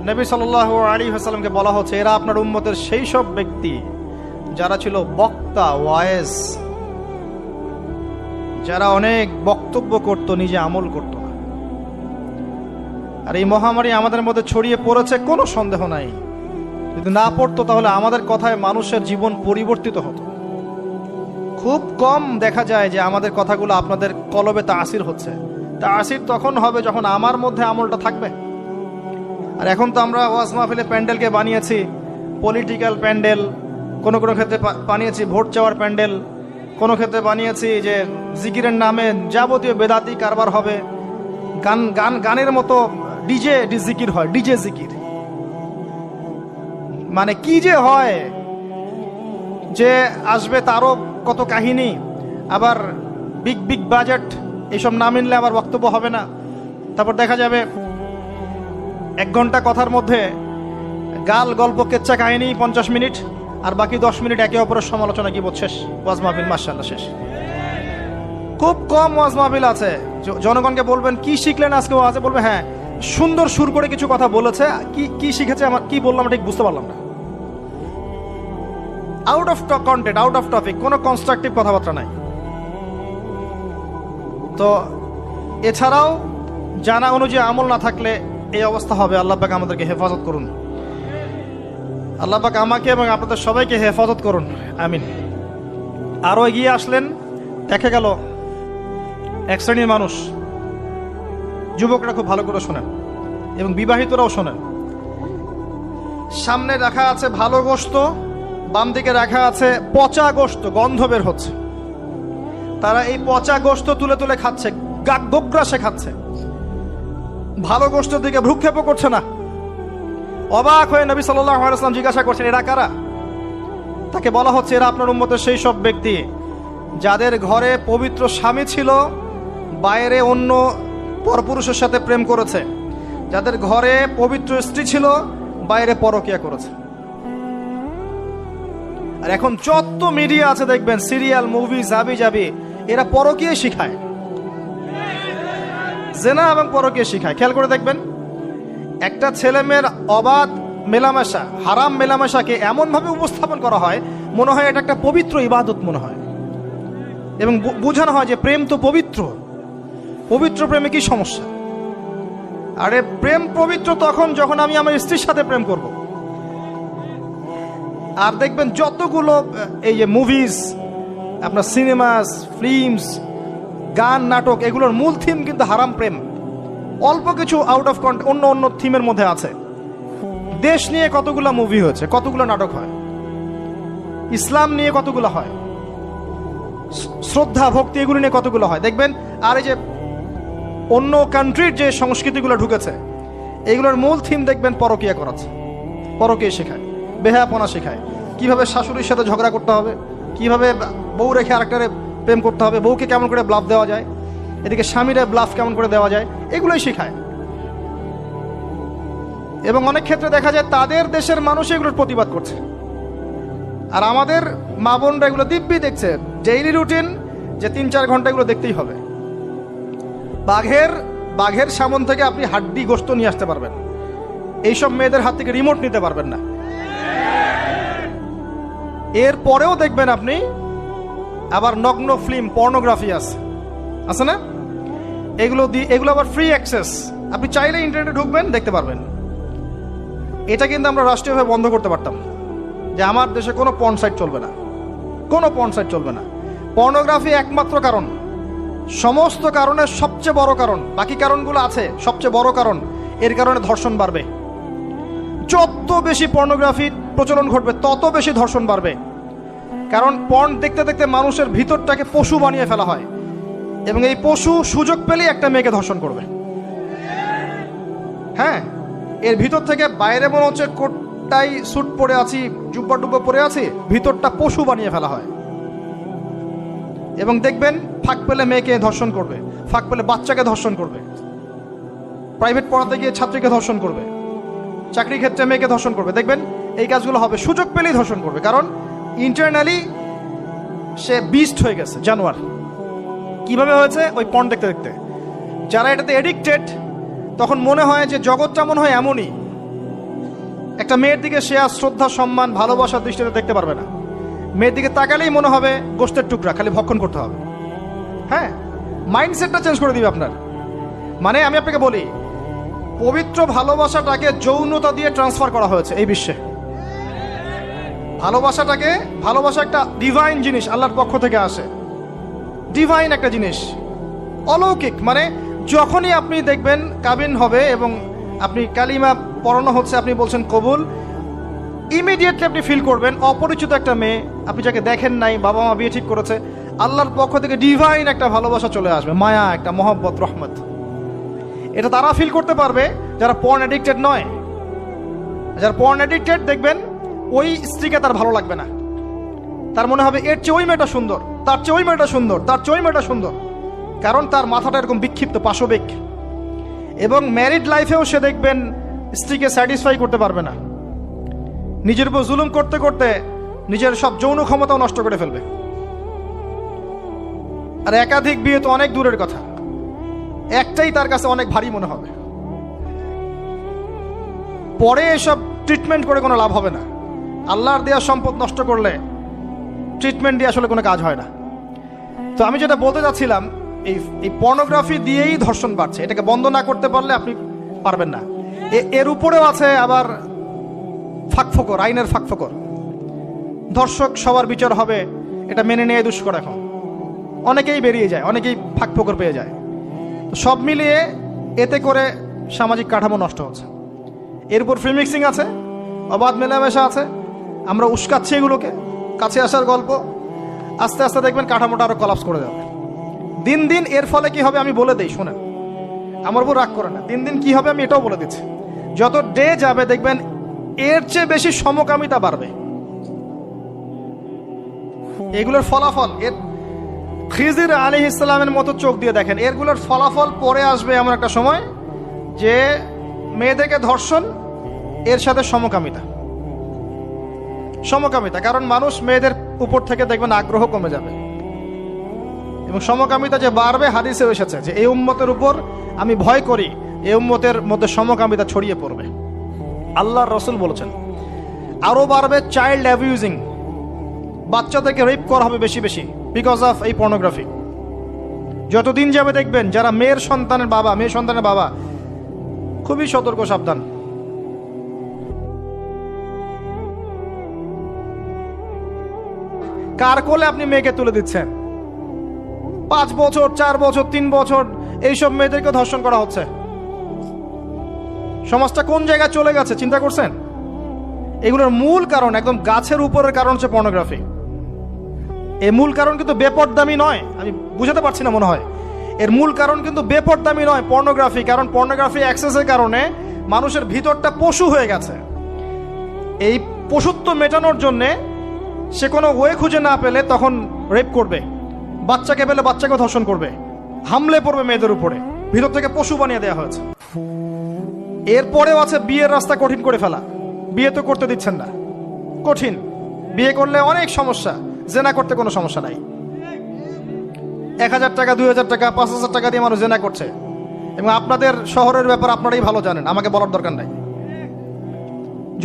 নবী সাল্লাল্লাহু আলাইহি ওয়াসাল্লামকে বলা হচ্ছে, এরা আপনার উম্মতের সেই সব ব্যক্তি যারা ছিল বক্তা, ওয়াইজ, যারা অনেক বক্তব্য করত, নিজে আমল করত না। আর এই মহামারী আমাদের মধ্যে ছড়িয়ে পড়েছে, কোনো সন্দেহ নাই। যদি না পড়তো তাহলে আমাদের কথায় মানুষের জীবন পরিবর্তিত হতো। খুব কম দেখা যায় যে আমাদের কথাগুলো আপনাদের কলবে তাসির হচ্ছে। তাসির তখন হবে যখন আমার মধ্যে আমলটা থাকবে। আর এখন তো আমরা ওয়াজ মাহফিলে প্যান্ডেলকে বানিয়েছি পলিটিক্যাল প্যান্ডেল, কোনো কোনো ক্ষেত্রে বানিয়েছি ভোট চাওয়ার প্যান্ডেল, কোনো ক্ষেত্রে বানিয়েছি যে জিকিরের নামে যাবতীয় বেদাতি কারবার হবে, গানের মতো ডিজে জিকির হয়, ডিজে জিকির। মানে কি যে হয়, যে আসবে তারও কত কাহিনী, আবার বিগ বিগ বাজেট, এইসব না মিললে আবার বক্তব্য হবে না। তারপর দেখা যাবে 1 ঘন্টা কথার মধ্যে গাল গল্প কেচ্চা কাহিনী 50 মিনিট, আর বাকি 10 মিনিট একে অপরের সমালোচনা, কি শেষ ওয়াজ মাহফিল, মাশাআল্লাহ শেষ। খুব কম ওয়াজ মাহফিল আছে জনগণকে বলবেন কি শিখলেন আজকে ওয়াজে, বলবে হ্যাঁ সুন্দর সুর করে কিছু কথা বলেছে, কি কি শিখেছে, আমার কি বললাম ঠিক বুঝতে পারলাম না। Out of content, out of topic, কোনো কনস্ট্রাকটিভ কথাবার্তা নাই। তো এছাড়াও জানা অনুযায়ী আমল না থাকলে এই অবস্থা হবে। আল্লাহ পাক আমাদেরকে হেফাজত করুন, আল্লাহ পাক আমাকে এবং আপনাদের সবাইকে হেফাজত করুন, আমিন। আরও এগিয়ে আসলেন, দেখা গেল এক শ্রেণীর মানুষ, যুবকরা খুব ভালো করে শোনেন এবং বিবাহিতরাও শোনেন, সামনে রাখা আছে ভালো গোশত, বাম দিকে রাখা আছে পচা গোশত, গন্ধ বের হচ্ছে। তারা এই পচা গোশত তুলে তুলে খাচ্ছে, গোগ্রাসে খাচ্ছে, ভালো গোশতের দিকে ভ্রুক্ষেপও করছে না। অবাক হয়ে নবী সাল্লাল্লাহু আলাইহি ওয়াসাল্লাম জিজ্ঞাসা করছেন, এরা কারা? তাকে বলা হচ্ছে, এরা আপনার উম্মতের সেই সব ব্যক্তি যাদের ঘরে পবিত্র স্বামী ছিল, বাইরে অন্য পরপুরুষের সাথে প্রেম করেছে, যাদের ঘরে পবিত্র স্ত্রী ছিল, বাইরে পরকিয়া করেছে। আর এখন যত মিডিয়া আছে দেখবেন, সিরিয়াল, মুভি, জাবি জাবি, এরা পরকিয়া শিখায়, জেনা এবং পরকিয়া শিখায়। খেয়াল করে দেখবেন, একটা ছেলে মেয়ের অবাধ মেলামেশা, হারাম মেলামেশাকে এমনভাবে উপস্থাপন করা হয়, মনে হয় এটা একটা পবিত্র ইবাদত মনে হয়, এবং বোঝানো হয় যে প্রেম তো পবিত্র, পবিত্র প্রেমে কি সমস্যা? আরে প্রেম পবিত্র তখন যখন আমি আমার স্ত্রীর সাথে প্রেম করব। আর দেখবেন যতগুলো এই যে মুভিজ, আপনার সিনেমাস, ফিল্মস, গান, নাটক, এগুলোর মূল থিম কিন্তু হারাম প্রেম। অল্প কিছু আউট অফ অন্য অন্য থিমের মধ্যে আছে। দেশ নিয়ে কতগুলো মুভি হয়েছে, কতগুলো নাটক হয়, ইসলাম নিয়ে কতগুলো হয়, শ্রদ্ধা ভক্তি এগুলো নিয়ে কতগুলো হয় দেখবেন। আর এই যে অন্য কান্ট্রির যে সংস্কৃতিগুলো ঢুকেছে, এগুলোর মূল থিম দেখবেন পরকিয়া করাচ্ছে, পরকিয়া শেখায়, বেহায়াপনা শেখায়, কিভাবে শাশুড়ির সাথে ঝগড়া করতে হবে, কিভাবে বউ রেখে আরেকটারে প্রেম করতে হবে, বউকে কেমন করে ব্লাফ দেওয়া যায়, এদিকে স্বামীরা ব্লাফ কেমন করে দেওয়া যায়, এগুলোই শেখায়। এবং অনেক ক্ষেত্রে দেখা যায় তাদের দেশের মানুষ এগুলোর প্রতিবাদ করছে, আর আমাদের মা বোনরা এগুলো দিব্যি দেখছে, ডেইলি রুটিন, যে 3-4 ঘন্টা এগুলো দেখতেই হবে। বাঘের সামন থেকে আপনি হাড্ডি গোশত নিয়ে আসতে পারবেন, এইসব মেয়েদের হাত থেকে রিমোট নিতে পারবেন না। এর পরেও দেখবেন আপনি আবার নগ্ন ফিল্ম, পর্নোগ্রাফি আছে না, এগুলো আবার ফ্রি অ্যাক্সেস, আপনি চাইলে ইন্টারনেটে ঢুকবেন, দেখতে পারবেন। এটা কিন্তু আমরা রাষ্ট্রীয়ভাবে বন্ধ করতে পারতাম, যে আমার দেশে কোনো পর্ন সাইট চলবে না, কোনো পর্ন সাইট চলবে না। পর্নোগ্রাফি একমাত্র কারণ, সমস্ত কারণের সবচেয়ে বড় কারণ, বাকি কারণগুলো আছে, সবচেয়ে বড় কারণ, এর কারণে ধর্ষণ বাড়বে। যত বেশি পর্নোগ্রাফির প্রচলন ঘটবে, তত বেশি ধর্ষণ বাড়বে। কারণ পর্ন দেখতে দেখতে মানুষের ভিতরটাকে পশু বানিয়ে ফেলা হয়, এবং এই পশু সুযোগ পেলেই একটা মেয়েকে ধর্ষণ করবে। হ্যাঁ, এর ভিতর থেকে বাইরে মনে হচ্ছে কোটটাই স্যুট পরে আছি, জুব্বা ডুব্বা পরে আছি, ভিতরটা পশু বানিয়ে ফেলা হয়। এবং দেখবেন ফাঁক পেলে মেয়েকে ধর্ষণ করবে, ফাঁক পেলে বাচ্চাকে ধর্ষণ করবে, প্রাইভেট পড়াতে গিয়ে ছাত্রীকে ধর্ষণ করবে, চাকরি ক্ষেত্রে মেয়েকে ধর্ষণ করবে। দেখবেন এই কাজগুলো হবে, সুযোগ পেলেই ধর্ষণ করবে, কারণ ইন্টারনালি সে বিস্ট হয়ে গেছে, জানোয়ার। কিভাবে হয়েছে? ওই পর্ন দেখতে দেখতে। যারা এটাতে এডিক্টেড, তখন মনে হয় যে জগৎটা মনে হয় এমনই, একটা মেয়ের দিকে সে আর শ্রদ্ধা, সম্মান, ভালোবাসার দৃষ্টিতে দেখতে পারবে না। মেয়ের দিকে তাকালেই মনে হবে গোশতের টুকরা, খালি ভক্ষণ করতে হবে। হ্যাঁ, মাইন্ডসেটটা চেঞ্জ করে দিবে আপনার। মানে আমি আপনাকে বলি, পবিত্র ভালোবাসাটাকে যৌনতা দিয়ে ট্রান্সফার করা হয়েছে এই বিশ্বে। ভালোবাসা একটা ডিভাইন জিনিস, আল্লাহর পক্ষ থেকে আসে, ডিভাইন একটা জিনিস, অলৌকিক। মানে যখনই আপনি দেখবেন কাবিন হবে এবং আপনি কালিমা পড়ানো হচ্ছে, আপনি বলছেন কবুল, ইমিডিয়েটলি আপনি ফিল করবেন অপরিচিত একটা মেয়ে, আপনি যাকে দেখেন নাই, বাবা মা বিয়ে ঠিক করেছে, আল্লাহর পক্ষ থেকে ডিভাইন একটা ভালোবাসা চলে আসবে, মায়া, একটা মহব্বত, রহমত। এটা তারা ফিল করতে পারবে যারা পর্ন অ্যাডিক্টেড নয়। যারা পর্ন অ্যাডিক্টেড দেখবেন ওই স্ত্রীকে তার ভালো লাগবে না। তার মনে হবে এর চেয়ে ওই মেয়েটা সুন্দর, তার চেয়ে ওই মেয়েটা সুন্দর, তার চেয়ে ওই মেয়েটা সুন্দর। কারণ তার মাথাটা এরকম বিক্ষিপ্ত, পাশবিক। এবং ম্যারিড লাইফেও সে দেখবেন স্ত্রীকে স্যাটিসফাই করতে পারবে না। নিজের উপর জুলুম করতে করতে নিজের সব যৌন ক্ষমতাও নষ্ট করে ফেলবে। আর একাধিক বিয়ে তো অনেক দূরের কথা, একটাই তার কাছে অনেক ভারী মনে হবে। পরে এসব ট্রিটমেন্ট করে কোনো লাভ হবে না। আল্লাহর দেওয়া সম্পদ নষ্ট করলে ট্রিটমেন্ট দিয়ে আসলে কোনো কাজ হয় না। তো আমি যেটা বলতে চাচ্ছিলাম, এই পর্নোগ্রাফি দিয়েই ধর্ষণ বাড়ছে। এটাকে বন্ধ না করতে পারলে আপনি পারবেন না। এর উপরেও আছে আবার ফাঁকফোকর, আইনের ফাঁকফোকর। ধর্ষক সবার বিচার হবে, এটা মেনে নিয়ে দুষ্কর। এখন অনেকেই বেরিয়ে যায়, অনেকেই ফাঁকফোকর পেয়ে যায়। তো সব মিলিয়ে এতে করে সামাজিক কাঠামো নষ্ট হচ্ছে। এর উপর ফ্রি মিক্সিং আছে, অবাধ মেলামেশা আছে, আমরা উস্কাচ্ছি এগুলোকে, কাছে আসার গল্প। আস্তে আস্তে দেখবেন কাঠামোটা আরো কলাপস করে যাবে দিন দিন। এর ফলে কি হবে আমি বলে দিই, শোনেন, আমার উপর রাগ করে না। দিন দিন কি হবে আমি এটাও বলে দিচ্ছি। যত ডে যাবে দেখবেন এর চেয়ে বেশি সমকামিতা বাড়বে। এগুলোর ফলাফল, এর খিজির আলাইহিস সালামের মতো চোখ দিয়ে দেখেন, এরগুলোর ফলাফল পরে আসবে এমন একটা সময় যে মেয়েদেরকে ধর্ষণ, এর সাথে সমকামিতা। কারণ মানুষ মেয়েদের উপর থেকে দেখবেন আগ্রহ কমে যাবে। এবং সমকামিতা যে বাড়বে, হাদিসে এসেছে যে এই উম্মতের উপর আমি ভয় করি, এই উম্মতের মধ্যে সমকামিতা ছড়িয়ে পড়বে। আল্লাহর রাসূল বলেছেন আরো বাড়বে চাইল্ড অ্যাবিউজিং, বাচ্চাদেরকে রেপ করা হবে বেশি বেশি বিকজ অফ এই পর্নোগ্রাফি। যতদিন যাবে দেখবেন যারা মেয়ে সন্তানের বাবা খুবই সতর্ক, সাবধান। কার কোলে আপনি মেয়েকে তুলে দিচ্ছেন? 5 বছর, 4 বছর, 3 বছর এইসব মেয়েদেরকে ধর্ষণ করা হচ্ছে। সমাজটা কোন জায়গায় চলে গেছে চিন্তা করছেন? এগুলোর মূল কারণ, একদম গাছের উপরের কারণ হচ্ছে পর্নোগ্রাফি। এই মূল কারণ কিন্তু বেপরদামি নয়, আমি বুঝাতে পারছি না মনে হয়। এর মূল কারণ কিন্তু বেপরদামি নয়, পর্নোগ্রাফি। কারণ পর্নোগ্রাফি অ্যাক্সেসের কারণে মানুষের ভিতরটা পশু হয়ে গেছে। এই পশুত্ব মেটানোর জন্যে সে কোনো ওয়ে খুঁজে না পেলে তখন রেপ করবে, বাচ্চাকে পেলে বাচ্চাকে ধর্ষণ করবে, হামলে পড়বে মেয়েদের উপরে। ভিতর থেকে পশু বানিয়ে দেওয়া হয়েছে। এরপরেও আছে বিয়ের রাস্তা কঠিন করে ফেলা। বিয়ে তো করতে দিচ্ছেন না, কঠিন। বিয়ে করলে অনেক সমস্যা, জেনা করতে কোনো সমস্যা নাই। 1000 টাকা, 2000 টাকা, 5000 টাকা দিয়ে মানুষ জেনা করছে। এবং আপনাদের শহরের ব্যাপার আপনারাই ভালো জানেন, আমাকে বলার দরকার নাই।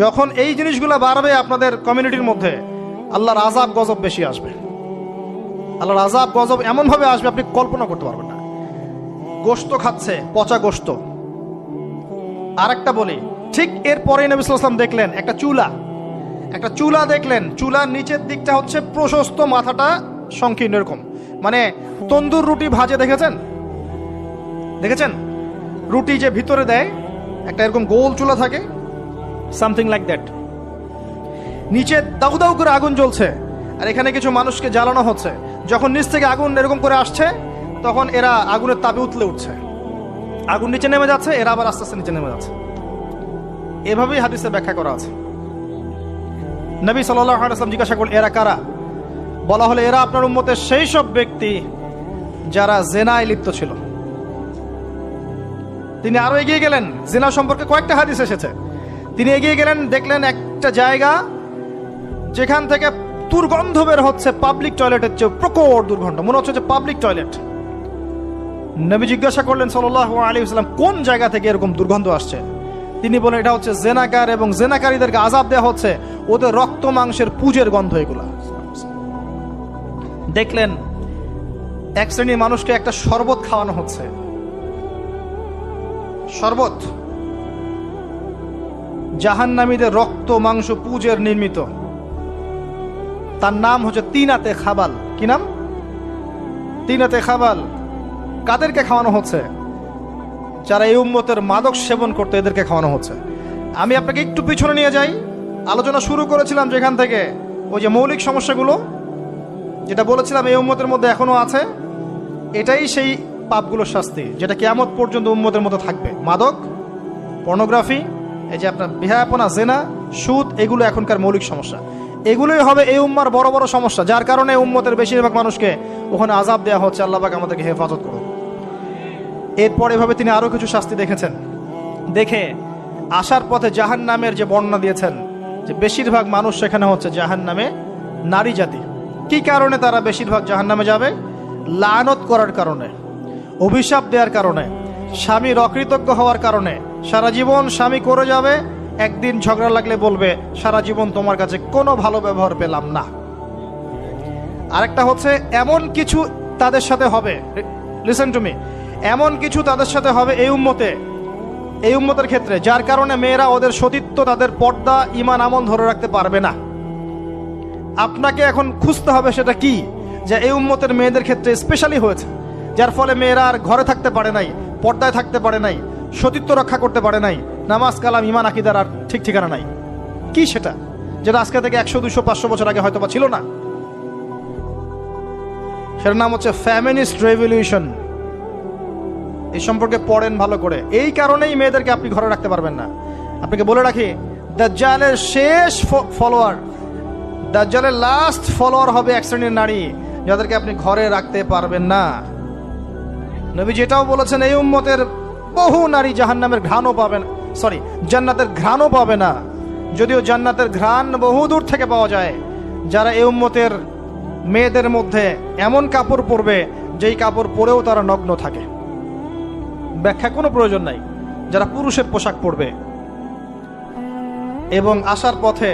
যখন এই জিনিসগুলো বাড়বে আপনাদের কমিউনিটির মধ্যে, আল্লাহর আযাব গজব বেশি আসবে। আল্লাহর আযাব গজব এমন ভাবে আসবে আপনি কল্পনা করতে পারবেন না। গোশত খাচ্ছে, পচা গোশত। আরেকটা বলি, ঠিক এরপরে নবী সাল্লাল্লাহু আলাইহি ওয়াসাল্লাম দেখলেন একটা চুলা দেখলেন। চুলার নিচের দিকটা হচ্ছে প্রশস্ত, মাথাটা সংকীর্ণ এরকম, মানে তন্দুর রুটি ভাজে দেখেছেন? রুটি যে ভিতরে দেয় একটা এরকম গোল চুলা থাকে, সামথিং লাইক দ্যাট। নিচে দাউ দাউ করে আগুন জ্বলছে, আর এখানে কিছু মানুষকে জ্বালানো হচ্ছে। যখন নিচ থেকে আগুন এরকম করে আসছে, তখন এরা আগুনের তাপে উতলে উঠছে। আগুন নিচে নেমে যাচ্ছে, এরা আবার আস্তে আস্তে নিচে নেমে যাচ্ছে। এভাবেই হাদিসে ব্যাখ্যা করা আছে। নবী সাল্লাল্লাহু আলাইহি ওয়াসাল্লাম জিজ্ঞাসা করলেন, এরা কারা? বলা হলো, এরা আপনার উম্মতের সেই সব ব্যক্তি যারা জেনায় লিপ্ত ছিল। তিনি আরো এগিয়ে গেলেন, জিনা সম্পর্কে কয়েকটা হাদিস এসেছে। তিনি এগিয়ে গেলেন, দেখলেন একটা জায়গা যেখান থেকে দুর্গন্ধ বের হচ্ছে, পাবলিক টয়লেটের চেয়ে প্রকট দুর্গন্ধ, মনে হচ্ছে যে পাবলিক টয়লেট। নবী জিজ্ঞাসা করলেন সাল্লাল্লাহু আলাইহি ওয়াসাল্লাম, কোন জায়গা থেকে এরকম দুর্গন্ধ আসছে? তিনি বলেন, এটা হচ্ছে জেনাকার, এবং জেনাকারীদেরকে আযাব দেওয়া হচ্ছে, ওদের রক্ত মাংসের পুজের গন্ধ এগুলা। দেখলেন এক শ্রেণীর মানুষকে একটা শরবত খাওয়ানো হচ্ছে। শরবত জাহান্নামীদের রক্ত মাংস পুজের নির্মিত। তার নাম হচ্ছে তিনাতে খাবাল। কি নাম? তিনাতে খাবাল। কাদেরকে খাওয়ানো হচ্ছে? যারা এই উম্মতের মাদক সেবন করতে, এদেরকে খাওয়ানো হচ্ছে। আমি আপনাকে একটু পিছনে নিয়ে যাই। আলোচনা শুরু করেছিলাম যেখান থেকে, ওই যে মৌলিক সমস্যাগুলো যেটা বলেছিলাম এই উম্মতের মধ্যে এখনো আছে, এটাই সেই পাপগুলোর শাস্তি যেটা কিয়ামত পর্যন্ত উম্মতের মধ্যে থাকবে। মাদক, পর্নোগ্রাফি, এই যে আপনার বিহায়াপনা, জেনা, সুদ, এগুলো এখনকার মৌলিক সমস্যা। এগুলোই হবে এই উম্মার বড় বড় সমস্যা, যার কারণে উম্মতের বেশিরভাগ মানুষকে ওখানে আযাব দেওয়া হচ্ছে। আল্লাহ পাক আমাদেরকে হেফাজত করুন। এরপর এভাবে তিনি আরো কিছু শাস্তি দেখেছেন, দেখে আসার পথে জাহান্নামের যে বর্ণনা দিয়েছেন, যে বেশিরভাগ মানুষ সেখানে হচ্ছে জাহান্নামে নারী জাতি। কি কারণে তারা বেশিরভাগ জাহান্নামে যাবে? লানত করার কারণে, অভিশাপ দেওয়ার কারণে, স্বামীর অকৃতজ্ঞ হওয়ার কারণে। সারা জীবন স্বামী করে যাবে, একদিন ঝগড়া লাগলে বলবে সারা জীবন তোমার কাছে কোনো ভালো ব্যবহার পেলাম না। আরেকটা হচ্ছে এমন কিছু তাদের সাথে হবে, লিসেন টু মি, এমন কিছু তাদের সাথে হবে এই উম্মতের ক্ষেত্রে, যার কারণে মেয়েরা ওদের সতীত্ব, তাদের পর্দা, ঈমান, আমল ধরে রাখতে পারবে না। আপনাকে এখন খুঁজতে হবে সেটা কি, যে এই উম্মতের মেয়েদের ক্ষেত্রে স্পেশালি হয়েছে, যার ফলে মেয়েরা আর ঘরে থাকতে পারে নাই, পর্দায় থাকতে পারে নাই, সতীত্ব রক্ষা করতে পারে নাই, নামাজ, কালাম, ঈমান, আকীদার আর ঠিক ঠিকানা নাই। কি সেটা, যেটা আজকে থেকে 100, 200, 500 বছর আগে হয়তো বা ছিল না? সেটার নাম হচ্ছে ফ্যামিনিস্ট রেভলিউশন। এই সম্পর্কে পড়েন ভালো করে। এই কারণেই মেয়েদেরকে আপনি ঘরে রাখতে পারবেন না। আপনাকে বলে রাখি, দাজ্জালের শেষ ফলোয়ার, দাজ্জালের লাস্ট ফলোয়ার হবে এক শ্রেণীর নারী, যাদেরকে আপনি ঘরে রাখতে পারবেন না। নবী যেটাও বলেছেন, এই উম্মতের বহু নারী জাহান্নামের ঘ্রাণও পাবেন, জান্নাতের ঘ্রাণও পাবে না। যদিও জান্নাতের ঘ্রাণ বহু দূর থেকে পাওয়া যায়। যারা এই উম্মতের মেয়েদের মধ্যে এমন কাপড় পরবে যেই কাপড় পরেও তারা নগ্ন থাকে, ব্যাখ্যা কোনো প্রয়োজন নাই, যারা পুরুষের পোশাক পরবে। এবং আসার পথে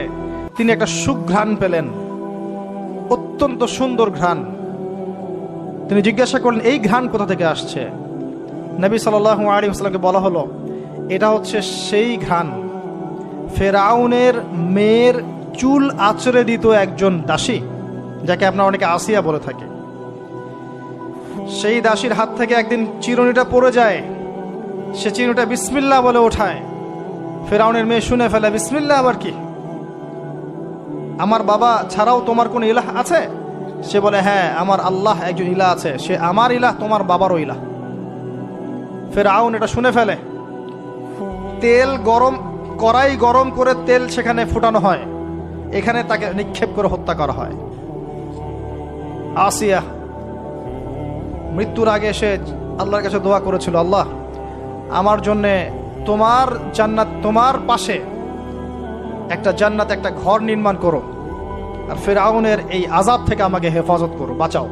তিনি একটা সুঘ্রাণ পেলেন, অত্যন্ত সুন্দর ঘ্রাণ। তিনি জিজ্ঞাসা করলেন, এই ঘ্রাণ কোথা থেকে আসছে? নবী সাল্লাল্লাহু আলাইহি ওয়াসাল্লামকে বলা হলো, এটা হচ্ছে সেই ঘ্রাণ, ফেরাউনের মেয়ের চুল আঁচড়ে দিত একজন দাসী, যাকে আপনারা অনেকে আসিয়া বলে থাকে। সেই দাসীর হাত থেকে একদিন চিরুনিটা পড়ে যায়, সে চিরুনিটা বিসমিল্লাহ বলে ওঠায়। ফেরাউনের মেয়ে শুনে ফেলে, বিসমিল্লাহ আবার কি? আমার বাবা ছাড়াও তোমার কোন ইলাহ আছে? সে বলে, হ্যাঁ, আমার আল্লাহ একজন ইলাহ আছে, সে আমার ইলাহ, তোমার বাবারও ইলাহ। ফেরাউন এটা শুনে ফেলে। কড়াই গরম করে তেল সেখানে ফুটানো হয়, এখানে তাকে নিক্ষেপ করে হত্যা করা হয়। আসিয়া মৃত্যুর আগে সে আল্লাহর কাছে দোয়া করেছিল, আল্লাহ, আমার জন্যে তোমার জান্নাত, তোমার পাশে একটা জান্নাত, একটা ঘর নির্মাণ করো, আর ফেরাউনের এই আযাব থেকে আমাকে হেফাজত করো, বাঁচাও।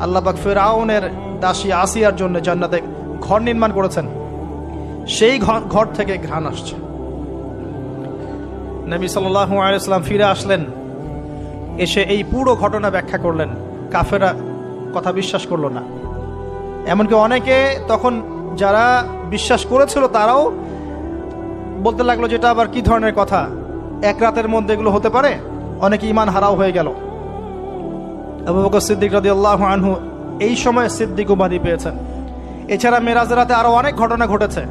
আল্লাহ পাক ফেরাউনের দাসী আসিয়ার জন্য জান্নাতে ঘর নির্মাণ করেছেন। সেই ঘর থেকে ঘ্রাণ আসছে। নবী সাল্লাল্লাহু আলাইহি ওয়াসাল্লাম ফিরে আসলেন, এসে এই পুরো ঘটনা ব্যাখ্যা করলেন। কাফেরা কথা বিশ্বাস করলো না। এমনকি অনেকে তখন যারা বিশ্বাস করেছিল তারাও বলতে লাগলো, যেটা আবার কি ধরনের কথা, এক রাতের মধ্যে এগুলো হতে পারে? অনেকে ঈমান হারাও হয়ে গেল। আবু বকর সিদ্দিক রাদিয়াল্লাহু আনহু এই সময় সিদ্দিক উপাধি পেয়েছেন। এছাড়া মেরাজের রাতে আরো অনেক ঘটনা ঘটেছে,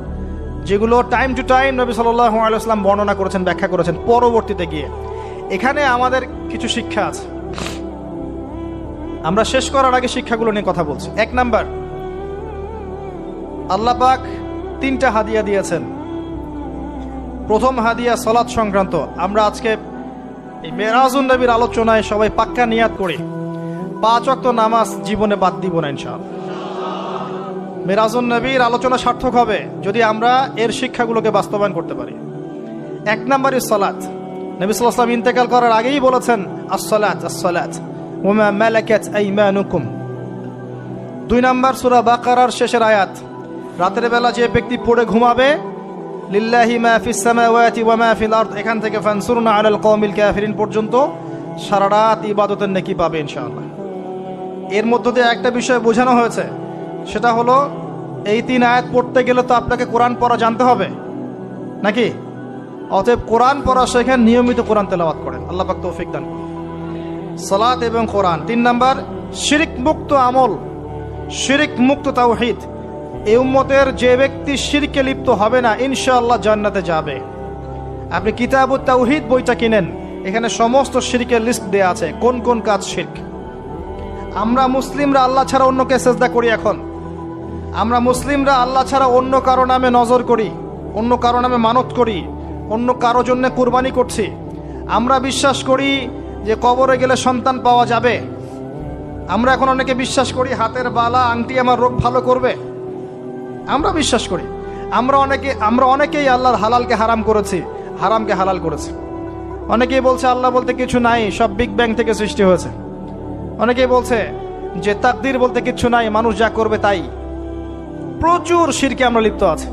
যেগুলো টাইম টু টাইম নবী সাল্লাল্লাহু আলাইহি ওয়াসাল্লাম বর্ণনা করেছেন, ব্যাখ্যা করেছেন পরবর্তীতে গিয়ে। এখানে আমাদের কিছু শিক্ষা আছে। আমরা শেষ করার আগে শিক্ষাগুলো নিয়ে কথা বলছি। 1 নাম্বার, আল্লাহ পাক 3টা হাদিয়া দিয়েছেন। প্রথম হাদিয়া সালাত সংক্রান্ত। আমরা আজকে এই মেরাজুন নবীর আলোচনায় সবাই পাক্কা নিয়াত করি, 5 ওয়াক্ত নামাজ জীবনে বাদ দিব না ইনশাআল্লাহ। মেরাজুন নবীর আলোচনা সার্থক হবে যদি আমরা এর শিক্ষাগুলোকে বাস্তবায়ন করতে পারি। 1 নাম্বারই সালাত। নবী সাল্লাল্লাহু আলাইহি ওয়াসাল্লাম ইন্তেকাল করার আগেই বলেছেন, আস-সালাত আস-সালাত ওয়া মা মালাকাত আইমানুকুম। 2 নাম্বার সূরা বাকারার শেষের আয়াত, রাতের বেলা যে ব্যক্তি পড়ে ঘুমাবে, লিল্লাহি মা ফিস সামাওয়াতি ওয়া মা ফিল আরদ, এখান থেকে ফানসুরনা আলাল কওমিল কাফিরিন পর্যন্ত সারা রাত ইবাদতের নেকি পাবে ইনশাআল্লাহ। এর মধ্য দিয়ে একটা বিষয় বোঝানো হয়েছে, সেটা হলো এই 3 আয়াত পড়তে গেলে তো আপনাকে কোরআন পড়া জানতে হবে নাকি? অতএব কোরআন পড়া শেখেন, নিয়মিত কোরআন তেলাওয়াত করেন, আল্লাহ পাক তৌফিক দান করুন। সালাত এবং কোরআন। 3 নাম্বার, শিরক মুক্ত আমল, শিরক মুক্ত তাওহীদ। এই উম্মতের যে ব্যক্তি শিরকে লিপ্ত হবে না, ইনশাআল্লাহ জান্নাতে যাবে। আপনি কিতাবুত তাওহীদ বইটা কিনেন, এখানে সমস্ত শিরকের লিস্ট দেয়া আছে, কোন কোন কাজ শিরক। আমরা মুসলিমরা আল্লাহ ছাড়া অন্যকে সেজদা করি। এখন আমরা মুসলিমরা আল্লাহ ছাড়া অন্য কারো নামে নজর করি, অন্য কারো নামে মানত করি, অন্য কারো জন্য কুরবানি করছি। আমরা বিশ্বাস করি যে কবরে গেলে সন্তান পাওয়া যাবে। আমরা এখন অনেকে বিশ্বাস করি হাতের বালা আংটি আমার রোগ ভালো করবে। আমরা বিশ্বাস করি। আমরা অনেকেই আল্লাহর হালালকে হারাম করেছি, হারামকে হালাল করেছি। অনেকেই বলছে আল্লাহ বলতে কিছু নাই, সব বিগ ব্যাং থেকে সৃষ্টি হয়েছে। অনেকেই বলছে যে তাকদীর বলতে কিছু নাই, মানুষ যা করবে তাই। প্রচুর শিরকে আমরা লিপ্ত আছি।